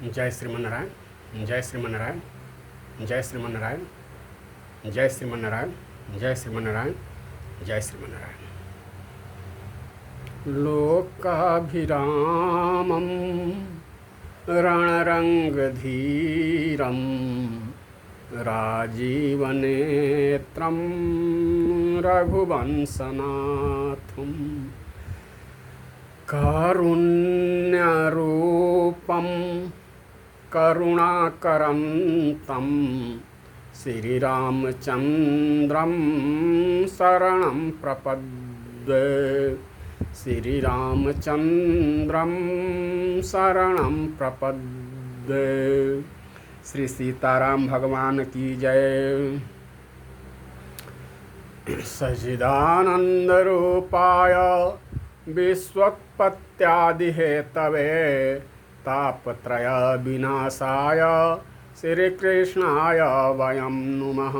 जय श्रीमन्नारायण, जय श्रीमन्नारायण, जय श्रीमन्नारायण, जय श्रीमन्नारायण, जय श्रीमन्नारायण, जय श्रीमन्नारायण। लोकाभिरामं रणरङ्गधीरं राजीवनेत्रं रघुवंशनाथं कारुण्यरूपं करुणाकरन्तं श्रीरामचन्द्रं शरणं प्रपद्ये। श्रीरामचन्द्रं शरणं प्रपद्ये। श्री सीताराम भगवान की जय। सच्चिदानंद रूपाय विश्वोत्पत्त्यादिहेतवे तापत्रय विनाशाय श्रीकृष्णाय वयं नुमः।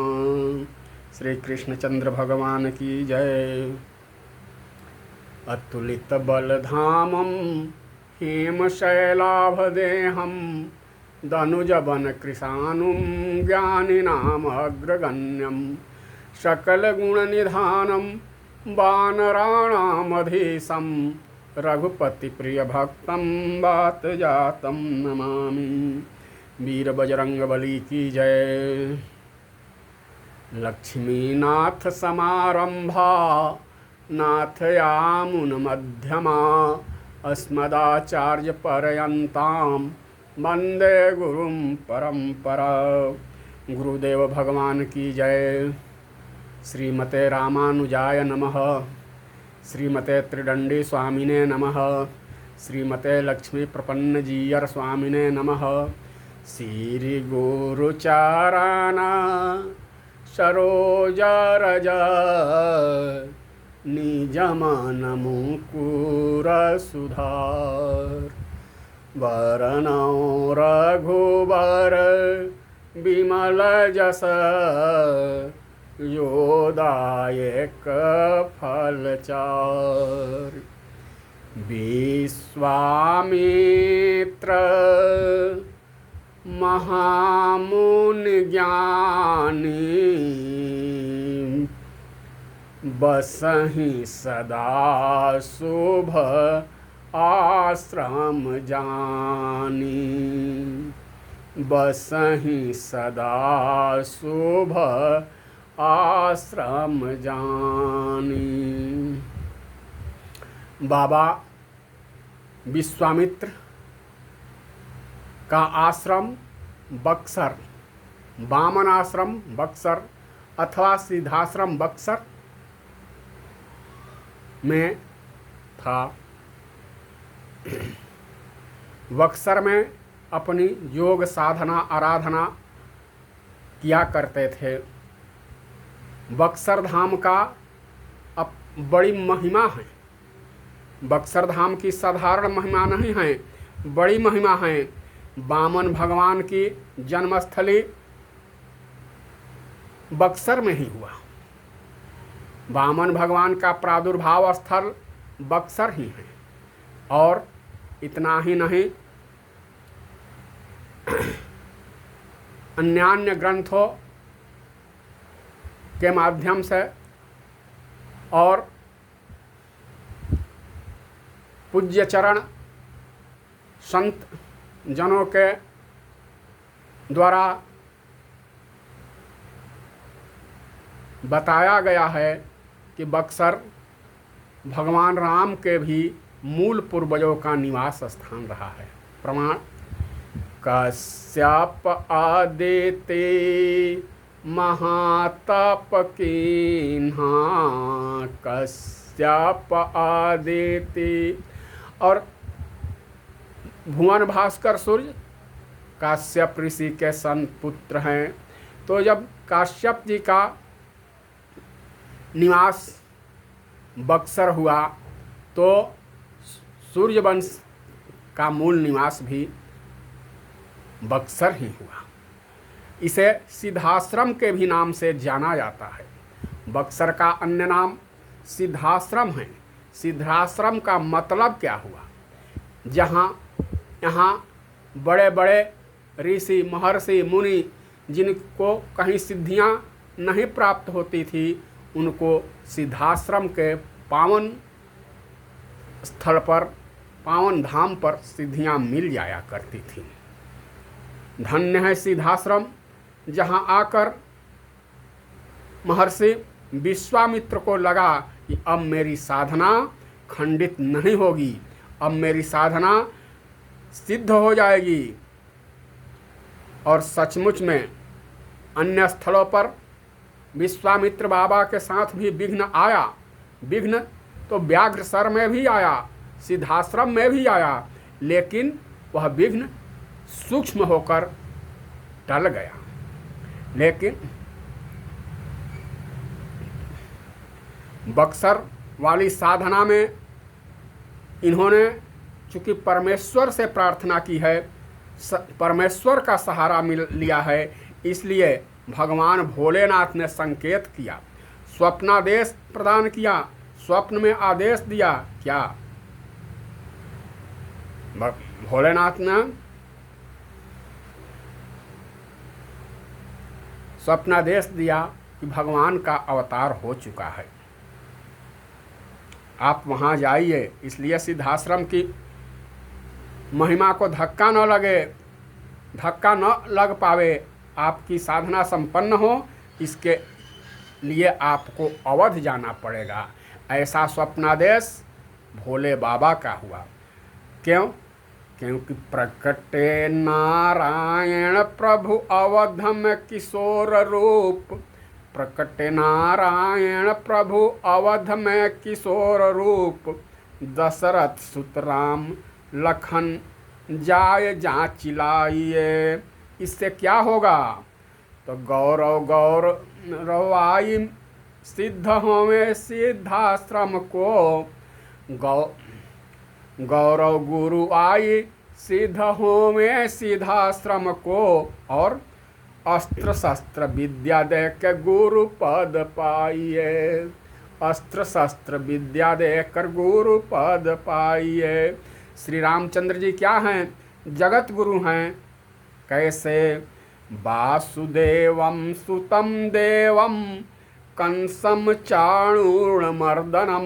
श्री कृष्णचंद्र भगवान की जय। अतुलित बलधामं हेमशैलाभदेहं दनुजवन कृशानुं ज्ञानिनामग्रगण्यं सकलगुणनिधानं वानराणामधीशं रघुपतिप्रियभक्तं वातजातं नमामि। वीरबजरंगबली की जय। लक्ष्मीनाथ समारंभा नाथयामुनमध्यमा अस्मदाचार्यपर्यन्तां वन्दे गुरुं परम्परा। गुरुदेव भगवान की जय। श्रीमते रामानुजाय नमः। श्रीमते त्रिदंडी स्वामिने नमः। श्रीमते लक्ष्मी प्रपन्नजीयर स्वामिने नमः। श्री गुरुचरण सरोजरज निजमन मुकुर सुधार। वरणौ रघुवर विमल जस योदायक फलचार। विश्वामित्र महामुनि ज्ञानी बसहि सदा शुभ आश्रम जानी। बसहि सदा शुभ आश्रम जानी। बाबा विश्वामित्र का आश्रम बक्सर, वामन आश्रम बक्सर अथवा सिद्धाश्रम बक्सर में था। बक्सर में अपनी योग साधना आराधना किया करते थे। बक्सर धाम का अब बड़ी महिमा है। बक्सर धाम की साधारण महिमा नहीं है, बड़ी महिमा है। वामन भगवान की जन्मस्थली बक्सर में ही हुआ। वामन भगवान का प्रादुर्भाव स्थल बक्सर ही है। और इतना ही नहीं, अन्यान्य ग्रंथों के माध्यम से और पूज्य चरण संत जनों के द्वारा बताया गया है कि बक्सर भगवान राम के भी मूल पूर्वजों का निवास स्थान रहा है। प्रमाण कश्यप आदिते महातप कीन्हा। कश्यप आदिते और भुवन भास्कर सूर्य काश्यप ऋषि के संत पुत्र हैं। तो जब काश्यप जी का निवास बक्सर हुआ तो सूर्यवंश का मूल निवास भी बक्सर ही हुआ। इसे सिद्धाश्रम के भी नाम से जाना जाता है। बक्सर का अन्य नाम सिद्धाश्रम है। सिद्धाश्रम का मतलब क्या हुआ? जहाँ यहाँ बड़े बड़े ऋषि महर्षि मुनि जिनको कहीं सिद्धियां नहीं प्राप्त होती थी, उनको सिद्धाश्रम के पावन स्थल पर, पावन धाम पर सिद्धियां मिल जाया करती थी। धन्य है सिद्धाश्रम, जहां आकर महर्षि विश्वामित्र को लगा कि अब मेरी साधना खंडित नहीं होगी, अब मेरी साधना सिद्ध हो जाएगी। और सचमुच में अन्य स्थलों पर विश्वामित्र बाबा के साथ भी विघ्न आया। विघ्न तो व्याघ्रसर में भी आया, सिद्धाश्रम में भी आया, लेकिन वह विघ्न सूक्ष्म होकर टल गया। लेकिन बक्सर वाली साधना में इन्होंने चूंकि परमेश्वर से प्रार्थना की है, परमेश्वर का सहारा मिल लिया है, इसलिए भगवान भोलेनाथ ने संकेत किया, स्वप्नादेश प्रदान किया, स्वप्न में आदेश दिया। क्या भोलेनाथ ने स्वप्नादेश दिया कि भगवान का अवतार हो चुका है, आप वहाँ जाइए। इसलिए सिद्धाश्रम की महिमा को धक्का न लगे, धक्का न लग पावे, आपकी साधना संपन्न हो, इसके लिए आपको अवध जाना पड़ेगा। ऐसा स्वप्नादेश भोले बाबा का हुआ। क्यों? क्योंकि प्रकटे नारायण प्रभु अवध में किशोर रूप, प्रकटे नारायण प्रभु अवध में किशोर रूप, दशरथ सुत राम लखन जाय जा चिलाइए। इससे क्या होगा? तो गौरव गौरव आई सिद्ध होवे सिद्धाश्रम को, गौरव गुरु आई सिद्ध होवे सिद्धाश्रम को, और अस्त्र शस्त्र विद्या दे के गुरु पद पाइए, अस्त्र शस्त्र विद्या देकर गुरु पद पाइए। श्री रामचंद्र जी क्या हैं? जगत गुरु हैं। कैसे? वासुदेवम सुतम देवम कंसम चाणूर्णमर्दनम,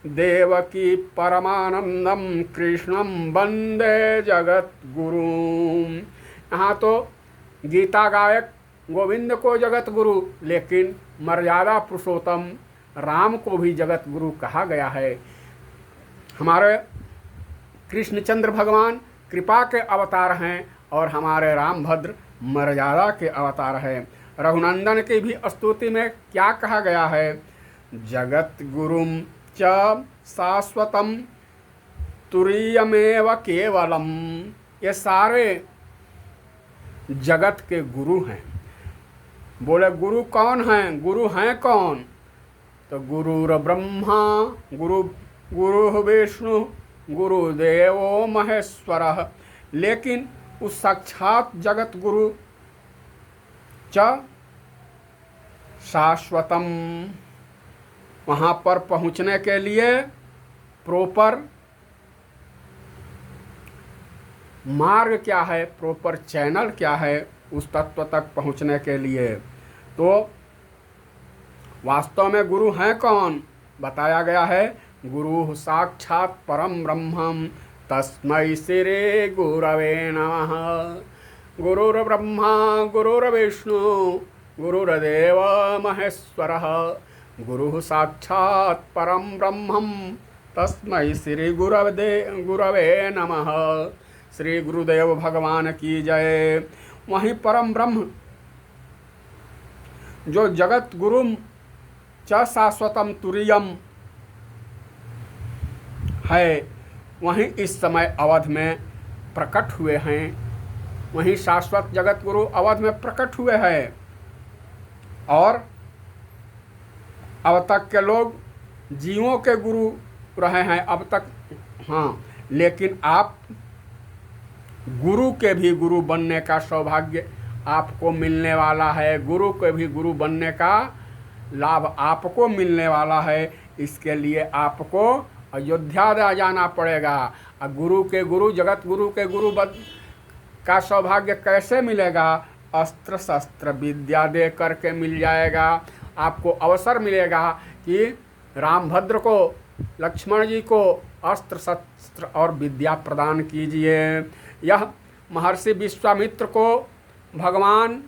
देवकी परमानंदम कृष्णम वंदे जगत गुरु। यहाँ तो गीता गायक गोविंद को जगत गुरु, लेकिन मर्यादा पुरुषोत्तम राम को भी जगत गुरु कहा गया है। हमारे कृष्णचंद्र भगवान कृपा के अवतार हैं और हमारे रामभद्र मर्यादा के अवतार हैं। रघुनंदन की भी स्तुति में क्या कहा गया है? जगत गुरुम च शाश्वतम तुरीयमेव केवलम। ये सारे जगत के गुरु हैं। बोले गुरु कौन हैं? गुरु हैं कौन? तो गुरुर ब्रह्मा गुरु विष्णु गुरुदेवो महेश्वरः। लेकिन उस साक्षात जगत गुरु च शाश्वतम, वहाँ पर पहुँचने के लिए प्रॉपर मार्ग क्या है, प्रॉपर चैनल क्या है उस तत्व तक पहुँचने के लिए? तो वास्तव में गुरु हैं कौन? बताया गया है, गुरु साक्षात परम ब्रह्मम तस्मै श्री गुरवे नमः। गुरुर्ब्रह्मा गुरुर्विष्णु गुरुर्देव महेश्वरः, गुरु साक्षात परम ब्रह्मम तस्मै श्री गुरवे नमः। श्री गुरुदेव भगवान की जय। वहीं परम ब्रह्म जो जगत गुरुम च शाश्वतम तुरीयम है, वहीं इस समय अवध में प्रकट हुए हैं। वहीं शाश्वत जगत गुरु अवध में प्रकट हुए हैं। और अब तक के लोग जीवों के गुरु रहे हैं अब तक, हाँ, लेकिन आप गुरु के भी गुरु बनने का सौभाग्य आपको मिलने वाला है। गुरु के भी गुरु बनने का लाभ आपको मिलने वाला है। इसके लिए आपको अयोध्या जाना पड़ेगा। अब गुरु के गुरु, जगत गुरु के गुरु का सौभाग्य कैसे मिलेगा? अस्त्र शस्त्र विद्या दे करके मिल जाएगा। आपको अवसर मिलेगा कि रामभद्र को, लक्ष्मण जी को अस्त्र शस्त्र और विद्या प्रदान कीजिए। यह महर्षि विश्वामित्र को भगवान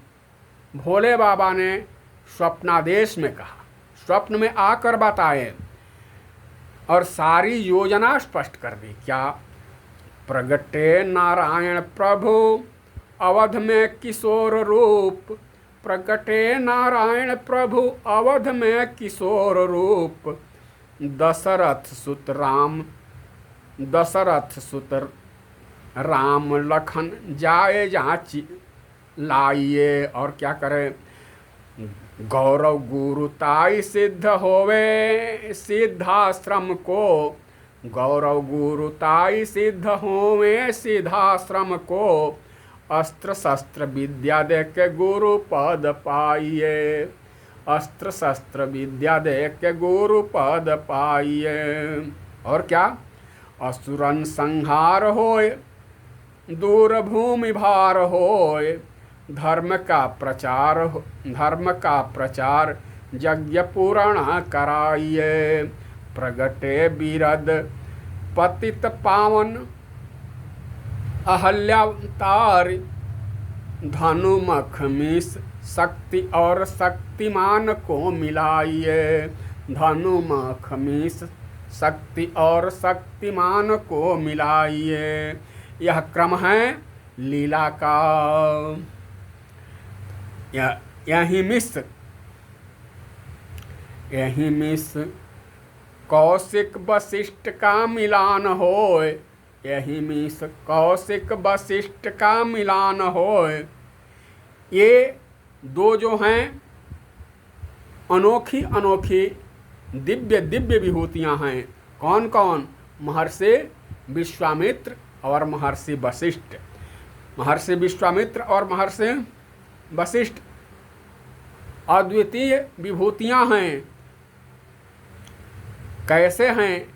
भोले बाबा ने स्वप्नादेश में कहा, स्वप्न में आकर बताए और सारी योजना स्पष्ट कर दी। क्या? प्रगटे नारायण प्रभु अवध में किशोर रूप, प्रगटे नारायण प्रभु अवध में किशोर रूप, दशरथ सुत राम लखन जाए जाची लाइए। और क्या करे? गौरव गुरुताई सिद्ध होवे सिद्धाश्रम को, गौरव गुरुताई सिद्ध होवे सिद्धाश्रम को, अस्त्र शस्त्र विद्या दे के गुरु पद पाइए, अस्त्र शस्त्र विद्या दे के गुरु पद पाइए। और क्या? असुरन संहार होए दूर भूमि भार होए, धर्म का प्रचार यज्ञ पुराण कराइए, प्रगटे बीरद पतित पावन अहल्यावतार, धनु मखमीस शक्ति और शक्तिमान को मिलाइए, धनु मखमीस शक्ति और शक्तिमान को मिलाइए। यह क्रम है लीला का। यही मिस कौशिक वशिष्ठ का मिलान होए, यही मिस कौशिक वशिष्ठ का मिलान होए। ये दो जो हैं अनोखी अनोखी दिव्य दिव्य विभूतियाँ हैं। कौन कौन? महर्षि विश्वामित्र और महर्षि वशिष्ठ। महर्षि विश्वामित्र और महर्षि वशिष्ठ अद्वितीय विभूतियाँ हैं। कैसे हैं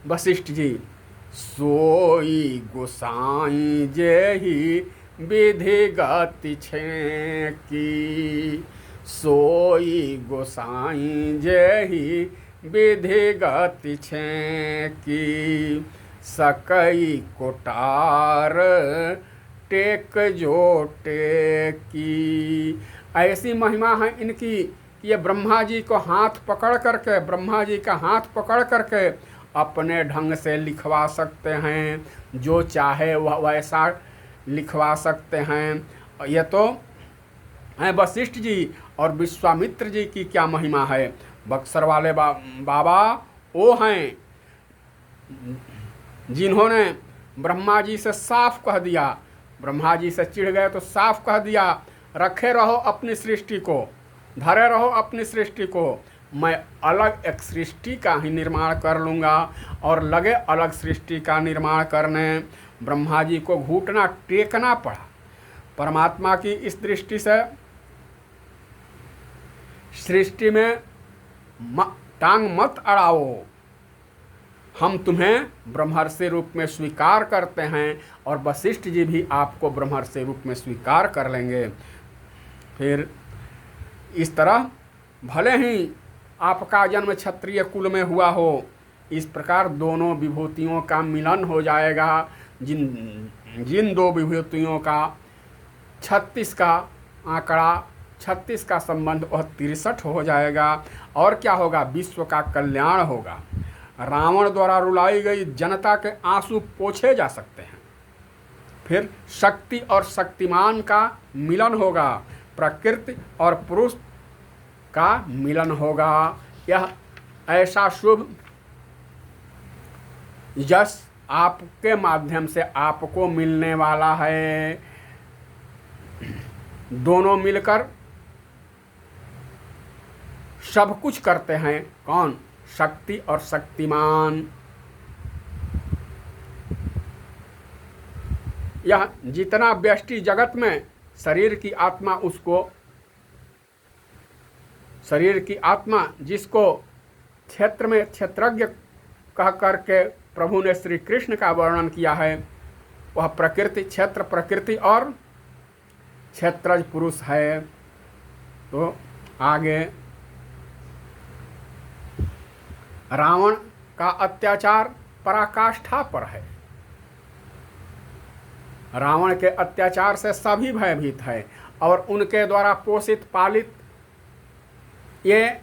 वशिष्ठ जी? सोई गोसाई जेहि विधि गति छेकी, सोई गोसाई जेहि विधि गति छेकी, सकई कोटार टेक जोटे की। ऐसी महिमा है इनकी कि ये ब्रह्मा जी का हाथ पकड़ करके अपने ढंग से लिखवा सकते हैं, जो चाहे वह वैसा लिखवा सकते हैं। ये तो हैं वशिष्ठ जी। और विश्वामित्र जी की क्या महिमा है? बक्सर वाले बाबा वो हैं जिन्होंने ब्रह्मा जी से साफ कह दिया, ब्रह्मा जी से चिढ़ गए तो साफ कह दिया, रखे रहो अपनी सृष्टि को, धरे रहो अपनी सृष्टि को, मैं अलग एक सृष्टि का ही निर्माण कर लूँगा। और लगे अलग सृष्टि का निर्माण करने। ब्रह्मा जी को घुटना टेकना पड़ा। परमात्मा की इस दृष्टि से सृष्टि में टांग मत अड़ाओ, हम तुम्हें ब्रह्मर्षि रूप में स्वीकार करते हैं और वशिष्ठ जी भी आपको ब्रह्मर्षि रूप में स्वीकार कर लेंगे। फिर इस तरह भले ही आपका जन्म क्षत्रिय कुल में हुआ हो, इस प्रकार दोनों विभूतियों का मिलन हो जाएगा। जिन दो विभूतियों का 36 का आंकड़ा, 36 का संबंध, वह 63 हो जाएगा। और क्या होगा? विश्व का कल्याण होगा। रावण द्वारा रुलाई गई जनता के आंसू पोंछे जा सकते हैं। फिर शक्ति और शक्तिमान का मिलन होगा, प्रकृति और पुरुष का मिलन होगा। यह ऐसा शुभ यश आपके माध्यम से आपको मिलने वाला है। दोनों मिलकर सब कुछ करते हैं। कौन? शक्ति और शक्तिमान। यह जितना व्यष्टि जगत में शरीर की आत्मा, उसको शरीर की आत्मा जिसको क्षेत्र में क्षेत्रज्ञ कह करके प्रभु ने श्री कृष्ण का वर्णन किया है वह प्रकृति, क्षेत्र प्रकृति और क्षेत्रज पुरुष है। तो आगे रावण का अत्याचार पराकाष्ठा पर है। रावण के अत्याचार से सभी भयभीत है और उनके द्वारा पोषित पालित ये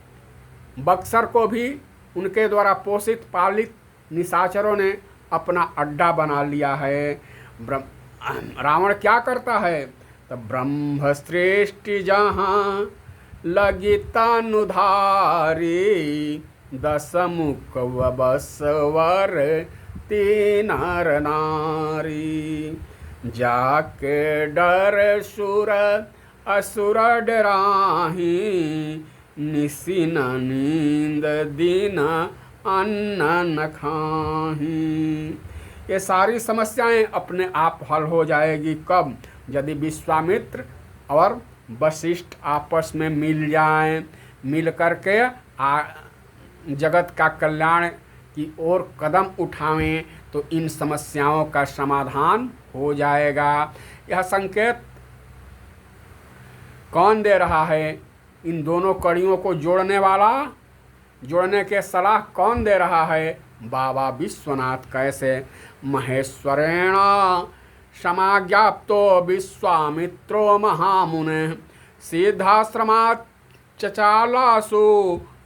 बक्सर को भी उनके द्वारा पोषित पालित निशाचरों ने अपना अड्डा बना लिया है। रावण क्या करता है? तो ब्रह्म सृष्टि जहाँ लगी तनुधारी, दस मुख बसवर तीन नर नारी, जाके डर सुर असुर डराही, निसिन नींद दिन अन्न न खाही। ये सारी समस्याएं अपने आप हल हो जाएगी कब? यदि विश्वामित्र और वशिष्ठ आपस में मिल जाएं, मिल करके जगत का कल्याण की ओर कदम उठावें तो इन समस्याओं का समाधान हो जाएगा। यह संकेत कौन दे रहा है? इन दोनों कड़ियों को जोड़ने के सलाह कौन दे रहा है? बाबा विश्वनाथ। कैसे? महेश्वरेण समाज्ञाप्तो विश्वामित्रो महामुने, सिद्धाश्रमात् चचालासु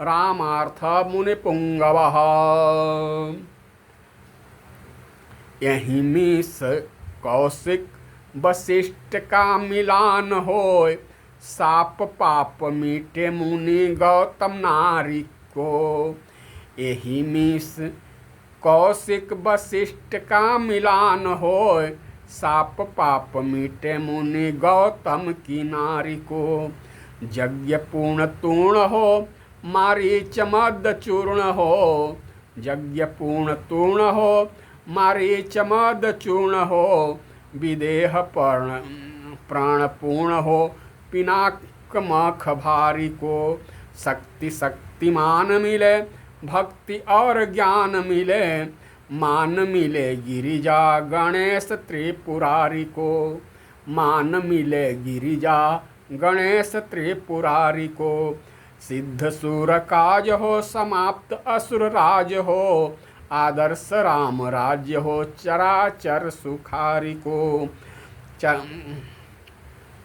रामार्थ मुनिपुंगवः। यही मीस कौशिक वशिष्ठ का मिलान होय, साप पाप मीटे मुनि गौतम नारी को। यही मीस कौशिक वशिष्ठ का मिलान होय, साप पाप मीटे मुनि गौतम की नारी को। यज्ञ पूर्ण तूर्ण हो, मारीच मद चूर्ण हो, यज्ञ पूर्ण तूर्ण हो, मारीच मद चूर्ण हो, विदेह प्राण पूर्ण हो, पिनाक मख भारी को। शक्तिमान मिले, भक्ति और ज्ञान मिले, मान मिले गिरिजा गणेश त्रिपुरारी को। मान मिले गिरिजा गणेश त्रिपुरारी को। सिद्ध सुर काज हो, समाप्त असुर राज हो, आदर्श राम राज्य हो, चराचर सुखारी को।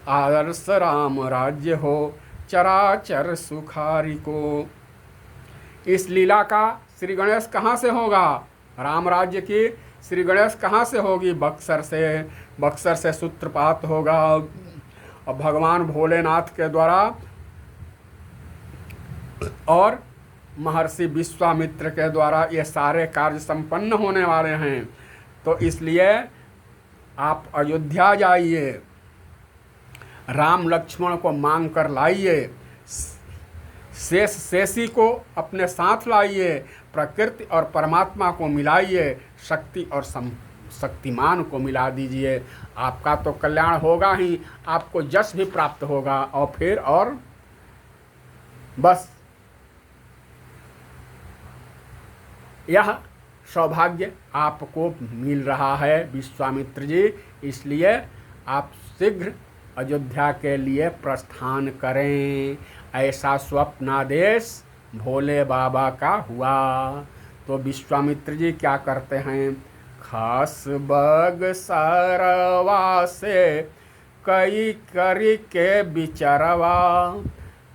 आदर्श राम राज्य हो, चराचर सुखारी को। इस लीला का श्री गणेश कहाँ से होगा? राम राज्य की श्री गणेश कहाँ से होगी? बक्सर से। बक्सर से सूत्रपात होगा और भगवान भोलेनाथ के द्वारा और महर्षि विश्वामित्र के द्वारा ये सारे कार्य संपन्न होने वाले हैं। तो इसलिए आप अयोध्या जाइए, राम लक्ष्मण को मांग कर लाइए, शेषी को अपने साथ लाइए, प्रकृति और परमात्मा को मिलाइए, शक्ति और शक्तिमान को मिला दीजिए। आपका तो कल्याण होगा ही, आपको यश भी प्राप्त होगा और फिर और बस यह सौभाग्य आपको मिल रहा है विश्वामित्र जी। इसलिए आप शीघ्र अयोध्या के लिए प्रस्थान करें। ऐसा स्वप्नादेश भोले बाबा का हुआ। तो विश्वामित्र जी क्या करते हैं? खास बग सरवा से कई करी के बिचरवा,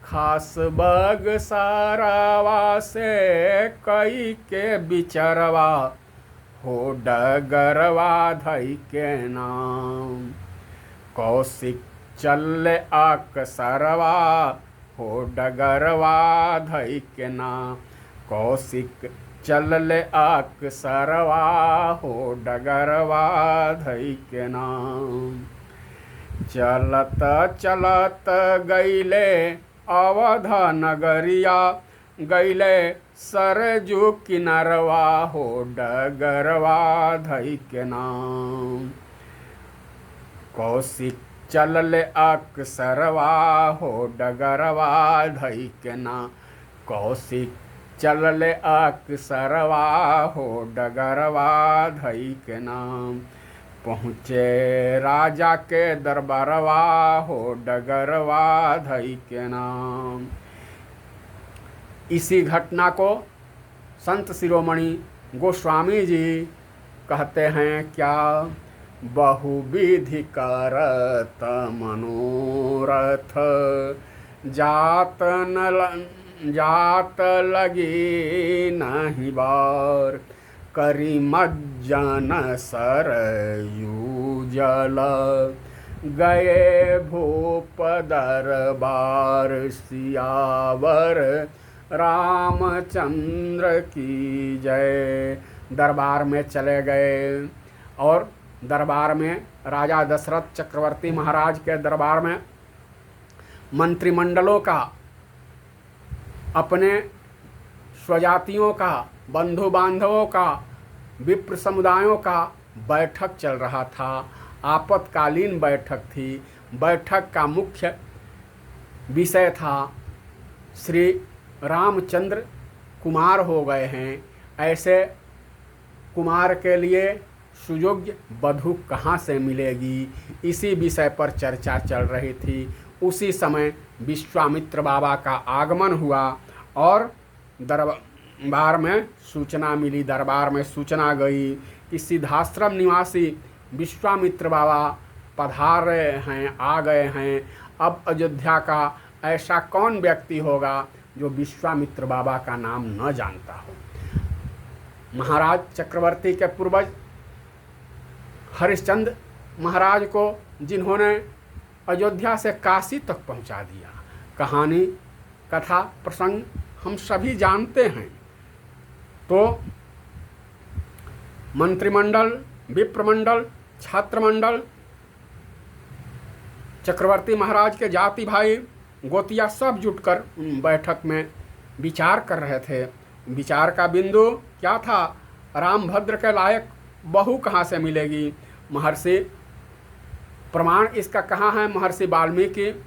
खास बग सरवा से कई के बिचरवा, हो डगरवा धई के नाम। कौशिक चल अकसरवा, हो डगरवा धई के नाम। कौशिक चल अकसरवा, हो डगरवा धई के नाम। चलत चलत गईले अवध नगरिया, गईले सरजू किनरवा, हो डगरवा धई के नाम। कौशिक चलले अकसरवा, हो डगरवा धई के नाम। कौशिक चलले अक्सरवा हो डगरवा धई के नाम। पहुँचे राजा के दरबारवा हो डगरवा धई के नाम। इसी घटना को संत शिरोमणि गोस्वामी जी कहते हैं क्या, बहुविधि करत मनोरथ जात लगी नहीं बार। करी मज्जन सरयू जल गए भूप दरबार। सियावर रामचंद्र की जय। दरबार में चले गए और दरबार में राजा दशरथ चक्रवर्ती महाराज के दरबार में मंत्रिमंडलों का, अपने स्वजातियों का, बंधु बांधवों का, विप्र समुदायों का बैठक चल रहा था। आपातकालीन बैठक थी। बैठक का मुख्य विषय था श्री रामचंद्र कुमार हो गए हैं, ऐसे कुमार के लिए सुयोग्य वधू कहाँ से मिलेगी, इसी विषय पर चर्चा चल रही थी। उसी समय विश्वामित्र बाबा का आगमन हुआ और दरबार में सूचना मिली, दरबार में सूचना गई कि सिद्धाश्रम निवासी विश्वामित्र बाबा पधार रहे हैं, आ गए हैं। अब अयोध्या का ऐसा कौन व्यक्ति होगा जो विश्वामित्र बाबा का नाम न जानता हो। महाराज चक्रवर्ती के पूर्वज हरिश्चंद्र महाराज को जिन्होंने अयोध्या से काशी तक पहुंचा दिया, कहानी कथा प्रसंग हम सभी जानते हैं। तो मंत्रिमंडल, विप्रमंडल, छात्रमंडल, चक्रवर्ती महाराज के जाति भाई गोतिया सब जुटकर बैठक में विचार कर रहे थे। विचार का बिंदु क्या था, रामभद्र के लायक बहू कहाँ से मिलेगी। महर्षि प्रमाण इसका कहाँ है, महर्षि वाल्मीकि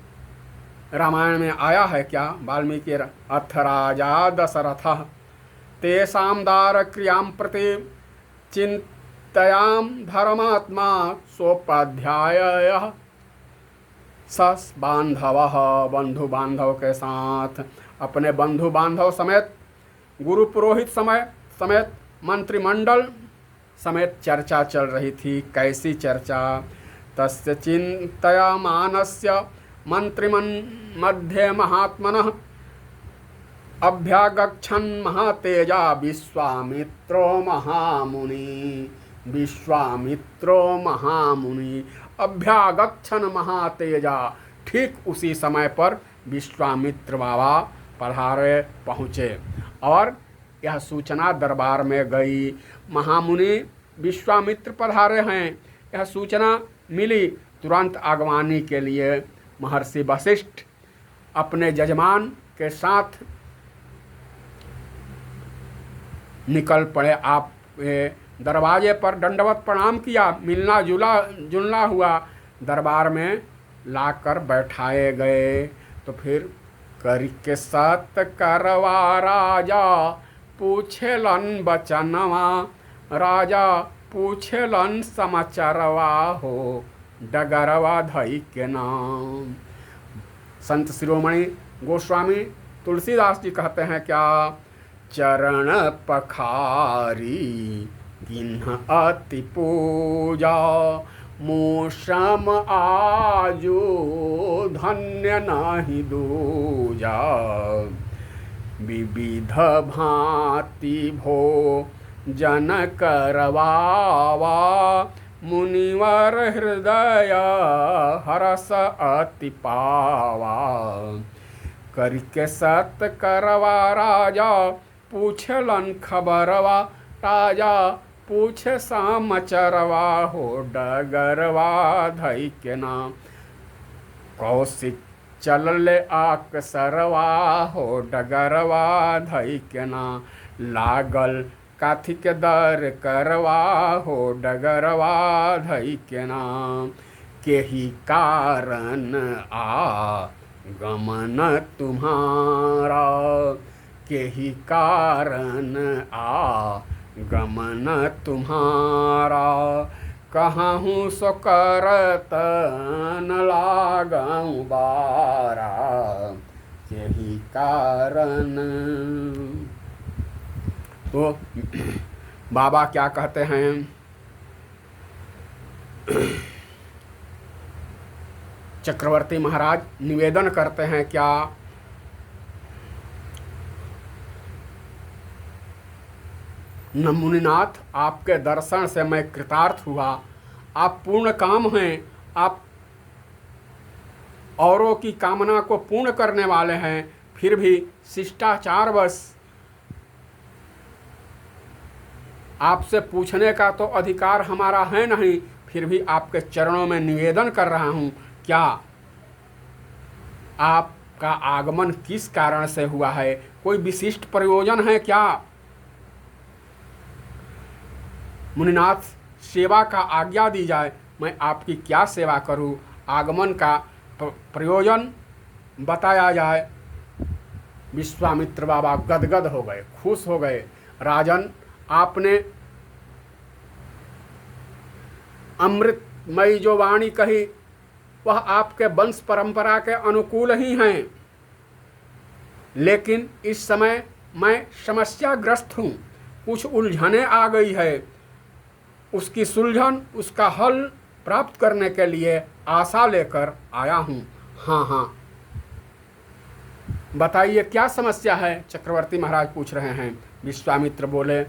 रामायण में आया है क्या। वाल्मीकि अथ राजा दशरथ तेषां दार क्रियां प्रति चिंतयाम धर्मात्मा सोपाध्याय सस बांधव। बंधु बांधव के साथ, अपने बंधु बांधव समेत, गुरु पुरोहित समेत मंत्रिमंडल समेत चर्चा चल रही थी। कैसी चर्चा, तस्य चिंतया मानस्य मंत्रिमन मध्ये महात्मनः अभ्यागच्छन् महातेजा विश्वामित्रो महामुनि। विश्वामित्रो महामुनि अभ्यागच्छन् महातेजा। ठीक उसी समय पर विश्वामित्र बाबा पधारे पहुँचे और यह सूचना दरबार में गई। महामुनि विश्वामित्र पधारे हैं, यह सूचना मिली। तुरंत आगवानी के लिए महर्षि वशिष्ठ अपने जजमान के साथ निकल पड़े। आप दरवाजे पर दंडवत प्रणाम किया, मिलना जुलना हुआ, दरबार में लाकर बैठाए गए। तो फिर करी के सत करवा राजा पूछेलन बचनवा। राजा पूछेलन समाचारवा हो डगरवा धई के नाम। संत शिरोमणि गोस्वामी तुलसीदास जी कहते हैं क्या, चरण पखारी किन्ह अति पूजा। मूषम आजो धन्य नाही दूजा। विविध भांति भो जन करवावा। मुनिवर हृदय हरस अति पावा। करके सत करवा राजा पूछलन खबरवा। राजा पूछे समाचरवा हो डगरवा धई के नाम। कौशिक चलले आकसरवा हो डगरवा धई के नाम। लागल काथी के दर करवा हो डगरवा धई के नाम। केही कारण आ गमन तुम्हारा। के ही कारण आगमन तुम्हारा, कहूँ सो करत न लागऊँ बारा, के ही कारण। तो बाबा क्या कहते हैं, चक्रवर्ती महाराज निवेदन करते हैं क्या, न मुनिनाथ आपके दर्शन से मैं कृतार्थ हुआ, आप पूर्ण काम हैं, आप औरों की कामना को पूर्ण करने वाले हैं, फिर भी शिष्टाचारवश आपसे पूछने का तो अधिकार हमारा है नहीं, फिर भी आपके चरणों में निवेदन कर रहा हूँ, क्या आपका आगमन किस कारण से हुआ है, कोई विशिष्ट प्रयोजन है क्या। मुनिनाथ सेवा का आज्ञा दी जाए, मैं आपकी क्या सेवा करूं, आगमन का प्रयोजन बताया जाए। विश्वामित्र बाबा गदगद हो गए, खुश हो गए। राजन, आपने अमृतमयी जो वाणी कही वह आपके वंश परंपरा के अनुकूल ही हैं, लेकिन इस समय मैं समस्याग्रस्त हूँ, कुछ उलझने आ गई है, उसकी सुलझन, उसका हल प्राप्त करने के लिए आशा लेकर आया हूँ। हाँ हाँ, बताइए क्या समस्या है, चक्रवर्ती महाराज पूछ रहे हैं। विश्वामित्र बोले,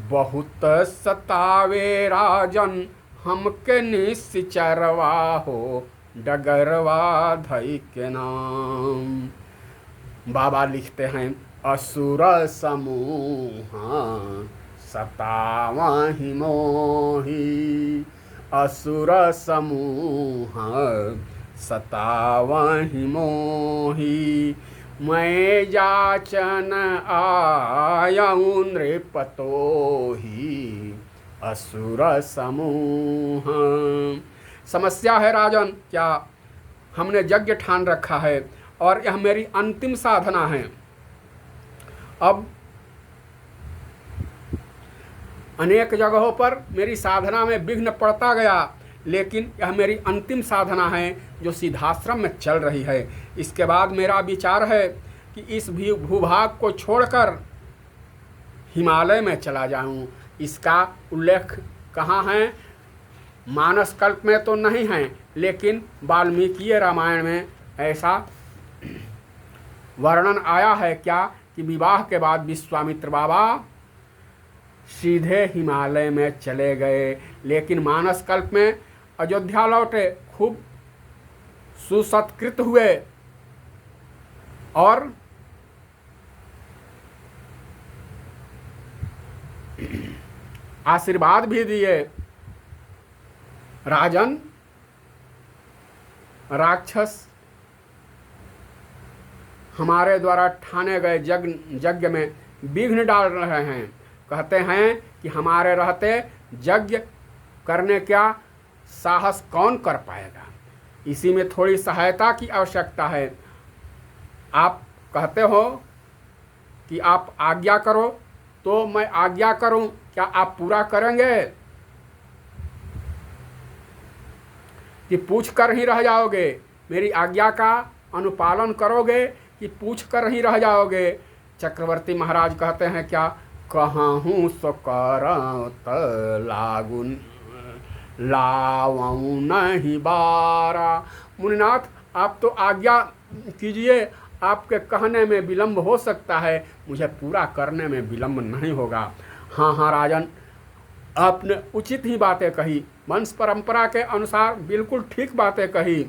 बहुत सतावे राजन हमके निश्चरवा हो, डगरवा धई के नाम। बाबा लिखते हैं, असुर समूह सतावहि मोहि, असुर समूह सतावहि मोहि, मैं जाचन आयऊँ नृपतोहि, असुर समूह। समस्या है राजन, क्या हमने यज्ञ ठान रखा है और यह मेरी अंतिम साधना है। अब अनेक जगहों पर मेरी साधना में विघ्न पड़ता गया, लेकिन यह मेरी अंतिम साधना है जो सिद्धाश्रम में चल रही है। इसके बाद मेरा विचार है कि इस भूभाग को छोड़कर हिमालय में चला जाऊं। इसका उल्लेख कहाँ है, मानस कल्प में तो नहीं है, लेकिन वाल्मीकि रामायण में ऐसा वर्णन आया है क्या कि विवाह के बाद विश्वामित्र बाबा सीधे हिमालय में चले गए, लेकिन मानस कल्प में अयोध्या लौटे, खूब सुसत्कृत हुए और आशीर्वाद भी दिए। राजन, राक्षस हमारे द्वारा ठाने गए यज्ञ में विघ्न डाल रहे हैं, कहते हैं कि हमारे रहते यज्ञ करने क्या साहस कौन कर पाएगा, इसी में थोड़ी सहायता की आवश्यकता है। आप कहते हो कि आप आज्ञा करो, तो मैं आज्ञा करूं, क्या आप पूरा करेंगे कि पूछ कर ही रह जाओगे, मेरी आज्ञा का अनुपालन करोगे कि पूछ कर ही रह जाओगे। चक्रवर्ती महाराज कहते हैं क्या, कहूँ सो करत लागुन लावऊँ नहीं बारा। मुनिनाथ, आप तो आज्ञा कीजिए, आपके कहने में विलंब हो सकता है, मुझे पूरा करने में विलंब नहीं होगा। हाँ हाँ राजन, आपने उचित ही बातें कही, वंश परंपरा के अनुसार बिल्कुल ठीक बातें कही।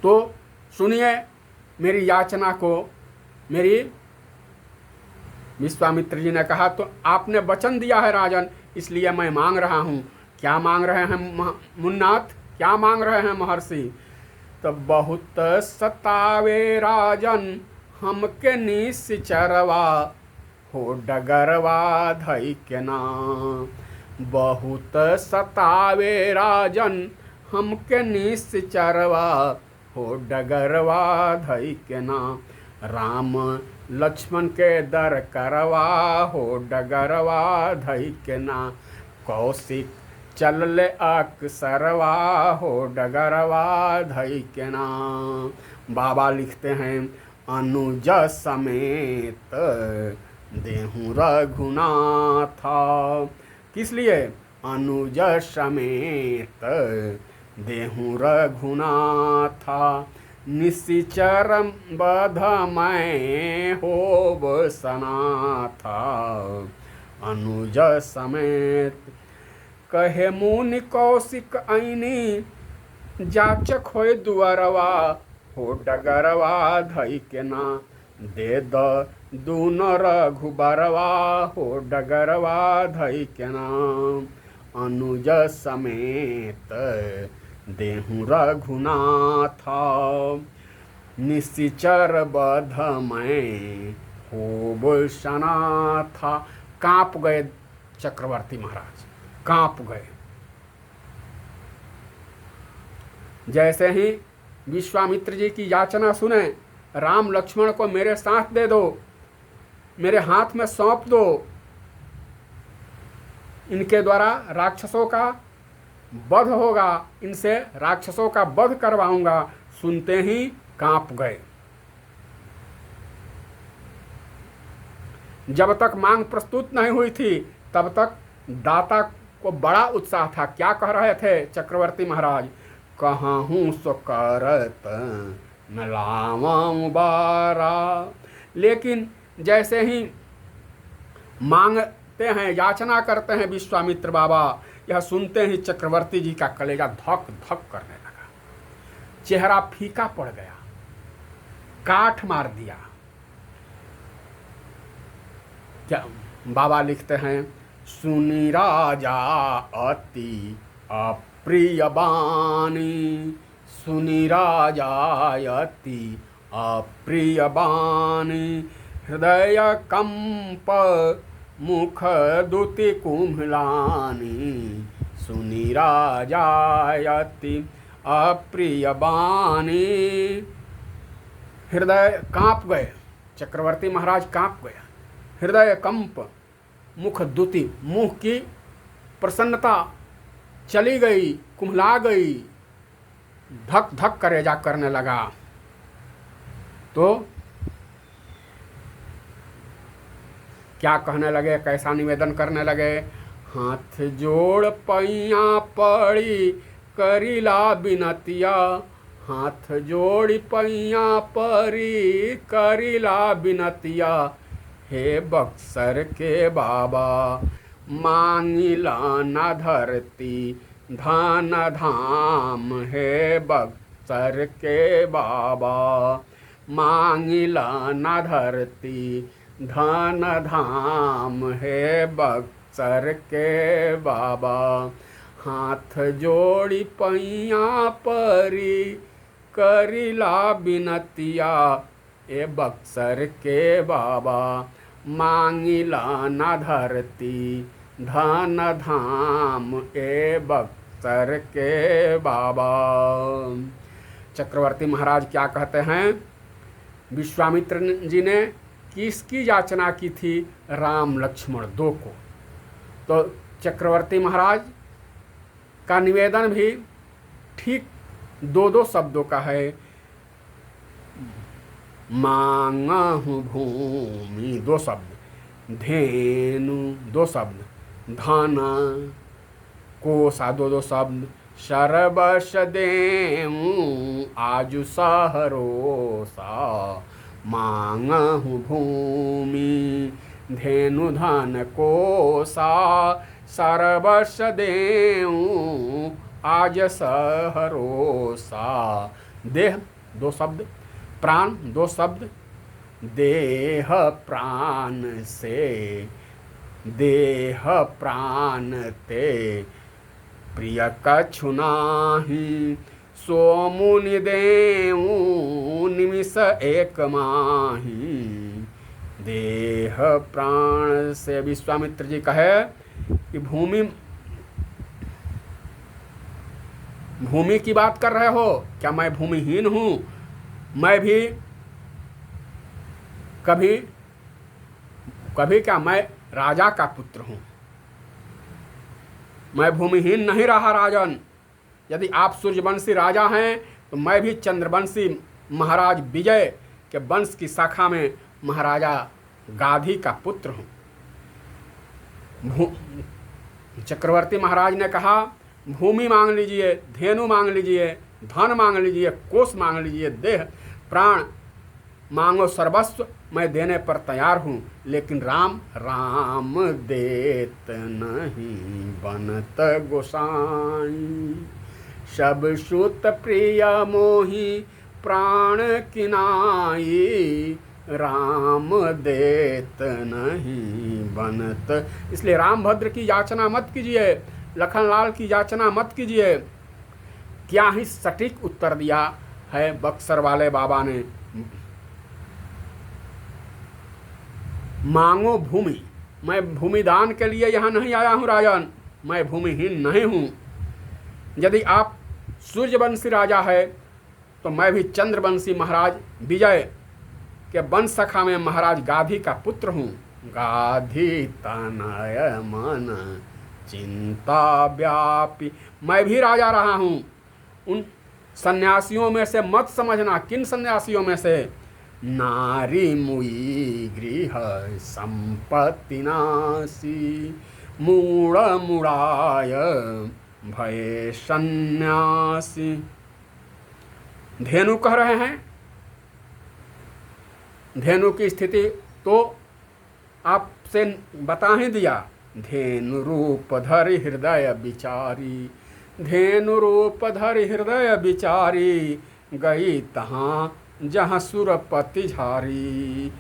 तो सुनिए मेरी याचना को। मेरी विश्वामित्र जी ने कहा, तो आपने वचन दिया है राजन, इसलिए मैं मांग रहा हूँ। क्या मांग रहे हैं मुन्नाथ, क्या मांग रहे हैं महर्षि। तो बहुत सतावे राजन हमके निश्चरवा हो, डगरवा धई के नाम। बहुत सतावे राजन हमके निश्चरवा हो, डगरवा धई के नाम। राम लक्ष्मण के दर करवा हो डगरवा धई के ना कौशिक चल ले अक्सरवा हो डगरवा धई के ना। बाबा लिखते हैं अनुज समेत देहूँ रघुनाथा। किस लिए? अनुज समेत देहूँ रघुनाथा। निशिचर बध मैं होब सनाथा। अनुज समेत कहे मुनि कौशिक ऐनी जाचक होय दुअरवा हो डगरवा धई के ना दे द दून रघुबरवा हो डगरवा धई के ना। अनुज समेत देहूँ रघुनाथा। निशिचर बध मैं होब सनाथा। कांप गए चक्रवर्ती महाराज, कांप गए। जैसे ही विश्वामित्र जी की याचना सुने, राम लक्ष्मण को मेरे साथ दे दो, मेरे हाथ में सौंप दो, इनके द्वारा राक्षसों का वध होगा, इनसे राक्षसों का वध करवाऊंगा, सुनते ही कांप गए। जब तक मांग प्रस्तुत नहीं हुई थी तब तक दाता को बड़ा उत्साह था। क्या कह रहे थे चक्रवर्ती महाराज? कहूँ सो करत मिलावं बारा। लेकिन जैसे ही मांगते हैं, याचना करते हैं विश्वामित्र बाबा, यह सुनते ही चक्रवर्ती जी का कलेजा धक धक करने लगा, चेहरा फीका पड़ गया, काठ मार दिया। क्या बाबा लिखते हैं सुनी राजा अति अप्रिय बानी। सुनी राजा अति अप्रिय बानी। हृदय कंप मुख दुति कुम्भलानी। सुनी राजा अति अप्रिय बानी। हृदय कांप गए, चक्रवर्ती महाराज कांप गया। हृदय कंप, मुख दुति, मुंह की प्रसन्नता चली गई, कुम्हला गई, धक धक करेजा करने लगा। तो क्या कहने लगे, कैसा निवेदन करने लगे? हाथ जोड़ पैया पड़ी करीला बिनतिया। हाथ जोड़ी पैया परी करीला बिनतिया। हे बक्सर के बाबा मांगिला न धरती धन धाम। हे बक्सर के बाबा मांगिला न धरती धन धाम। हे बक्सर के बाबा हाथ जोड़ी पैया परी करीला बिनतिया। ए बक्सर के बाबा मांगिला न धरती धन धाम। ए बक्सर के बाबा। चक्रवर्ती महाराज क्या कहते हैं? विश्वामित्र जी ने किसकी याचना की थी? राम लक्ष्मण दो को। तो चक्रवर्ती महाराज का निवेदन भी ठीक दो दो शब्दों का है। मांगहु भूमि दो शब्द, धेनु दो शब्द, धन कोसा दो दो शब्द, शरबश देऊं आजु सहरोसा। मांगहु भूमि धेनु धन कोसा, सरबश देऊं आज सहरोसा। देह दो शब्द, प्राण दो शब्द, देह प्राण से देह प्राण ते प्रिय कछु नाही। सो मुनि देऊं निमिष एक माही। देह प्राण से विश्वामित्र जी कहे कि भूमि की बात कर रहे हो क्या? मैं भूमिहीन हूँ, मैं भी कभी कभी क्या, मैं राजा का पुत्र हूँ, मैं भूमिहीन नहीं रहा राजन। यदि आप सूर्यवंशी राजा हैं तो मैं भी चंद्रवंशी महाराज विजय के वंश की शाखा में महाराजा गाधी का पुत्र हूँ। चक्रवर्ती महाराज ने कहा, भूमि मांग लीजिए, धेनु मांग लीजिए, धन मांग लीजिए, कोष मांग लीजिए, देह प्राण मांगो सर्वस्व, मैं देने पर तैयार हूँ, लेकिन राम राम देत नहीं बनत गोसाई। सब सुत प्रिय मोही प्राण किनाई, राम देत नहीं बनत। इसलिए राम भद्र की याचना मत कीजिए, लखनलाल की याचना मत कीजिए। क्या ही सटीक उत्तर दिया है बक्सर वाले बाबा ने। मांगो भूमि, मैं भूमि दान के लिए यहाँ नहीं आया हूँ राजन, मैं भूमिहीन नहीं हूँ। यदि आप सूर्यवंशी राजा है तो मैं भी चंद्रवंशी महाराज विजय के वंश शाखा में महाराज गाधी का पुत्र हूँ। गाधी तनय मन चिंता व्यापी, मैं भी राजा रहा हूँ। उन सन्यासियों में से मत समझना, किन सन्यासियों में से, नारी मुई गृह संपत्ति नासी, मूढ़ मुड़ाय भय सन्यासी। धेनु कह रहे हैं, धेनु की स्थिति तो आपसे बता ही दिया। धेनु रूप धरि हृदय विचारी, धेनु रूप धरि हृदय विचारी, गई तहाँ जहाँ सुरपति झारी,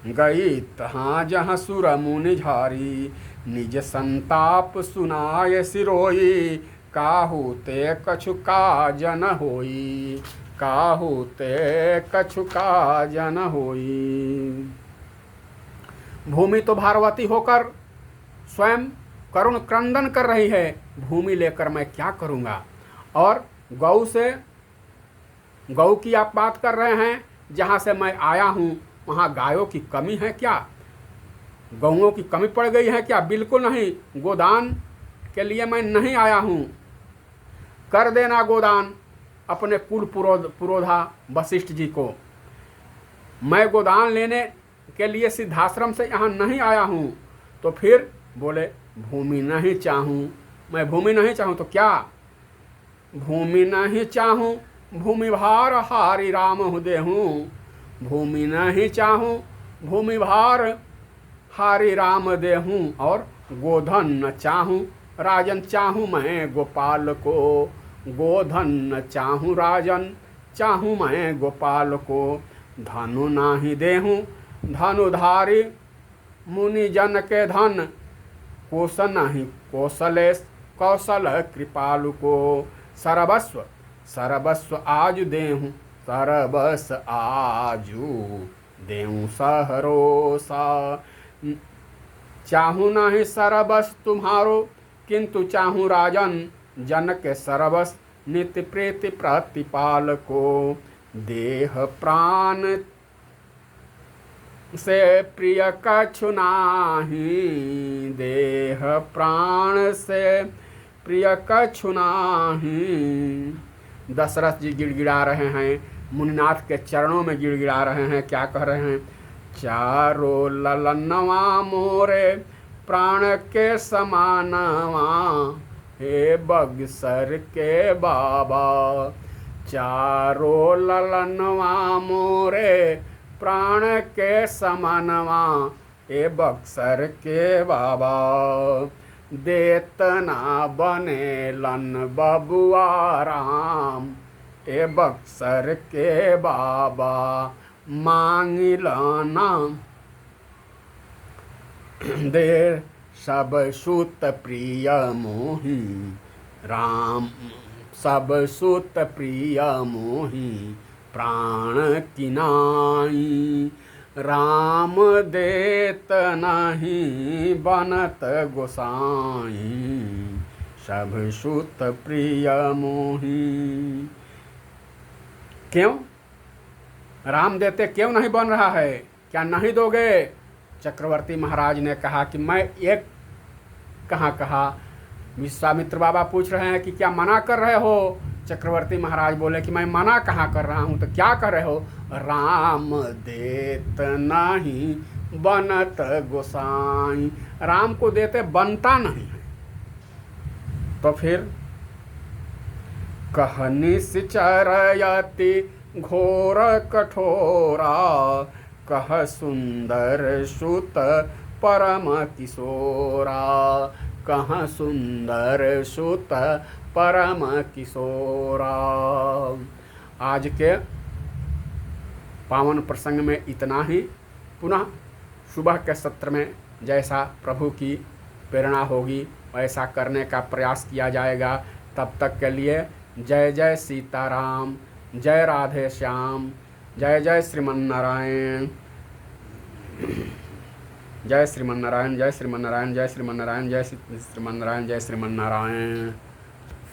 गई तहाँ जहाँ सुर मुनि झारी। निज संताप सुनाय सिरोई, काहू ते कछु काजन होई, काहू ते कछु काजन होई। भूमि तो भारवती होकर स्वयं करुण क्रंदन कर रही है, भूमि लेकर मैं क्या करूँगा। और गौ की आप बात कर रहे हैं, जहाँ से मैं आया हूँ वहाँ गायों की कमी है क्या, गौओं की कमी पड़ गई है क्या? बिल्कुल नहीं। गोदान के लिए मैं नहीं आया हूँ। कर देना गोदान अपने कुल पुरोधा वशिष्ठ जी को। मैं गोदान लेने के लिए सिद्धाश्रम से यहाँ नहीं आया हूँ। तो फिर बोले भूमि नहीं चाहूँ, मैं भूमि नहीं चाहूँ तो क्या? भूमि नहीं चाहूँ, भूमि भार हारी राम हुदे हूँ। भूमि नहीं चाहूँ, भूमि भार हारी राम दे हूँ। और गोधन न चाहूँ, राजन चाहूँ मैं गोपाल को। गोधन न चाहूँ, राजन चाहूँ मैं गोपाल को। धनु नाही देहूँ, धनुधारी मुनि जन के धन। कोश नहीं कौशलेश, कौशल कृपालु को। सर्वस्व सर्वस्व आजु देहूँ, सर्वस आजू देहूँ सहरोसा। चाहूँ नहीं सरबस तुम्हारो, किंतु चाहूँ राजन जन के सरबस। नित्य प्रीति प्रतिपाल को। देह प्राण से प्रिय कछु नाही, देह प्राण से प्रिय कछु नाही। दशरथ जी गिड़गिड़ा रहे हैं, मुनिनाथ के चरणों में गिड़गिड़ा रहे हैं। क्या कह रहे हैं? चारो ललनवा मोरे प्राण के समानवा, हे बगसर के बाबा। चारो ललनवा मोरे प्राण के समानवा, हे बक्सर के बाबा। देतना बने लन बबुआ राम, ए बक्सर के बाबा। मांगिलाना दे सब सुत प्रिय मोही राम, सब सुत प्रिय मोही प्राण किनाई। राम देत नहीं बनत गोसाई, सब सुत प्रिय मोही। क्यों राम देते क्यों नहीं बन रहा है? क्या नहीं दोगे? चक्रवर्ती महाराज ने कहा कि मैं एक कहाँ कहा। विश्वामित्र बाबा पूछ रहे हैं कि क्या मना कर रहे हो? चक्रवर्ती महाराज बोले कि मैं मना कहाँ कर रहा हूँ, तो क्या कर रहे हो? राम देत नहीं बनत गोसाई, राम को देते बनता नहीं है। तो फिर कहनी सिचरयति घोर कठोरा, कह सुंदर सुत परम किशोरा, कह सुंदर सुत परम किशोरा। आज के पावन प्रसंग में इतना ही। पुनः सुबह के सत्र में जैसा प्रभु की प्रेरणा होगी वैसा करने का प्रयास किया जाएगा। तब तक के लिए जय जय सीताराम, जय राधे श्याम, जय जय श्रीमन्नारायण, जय श्रीमन्नारायण, जय श्रीमन्नारायण, जय श्रीमन्नारायण, जय श्रीमन्नारायण, जय श्रीमन्नारायण।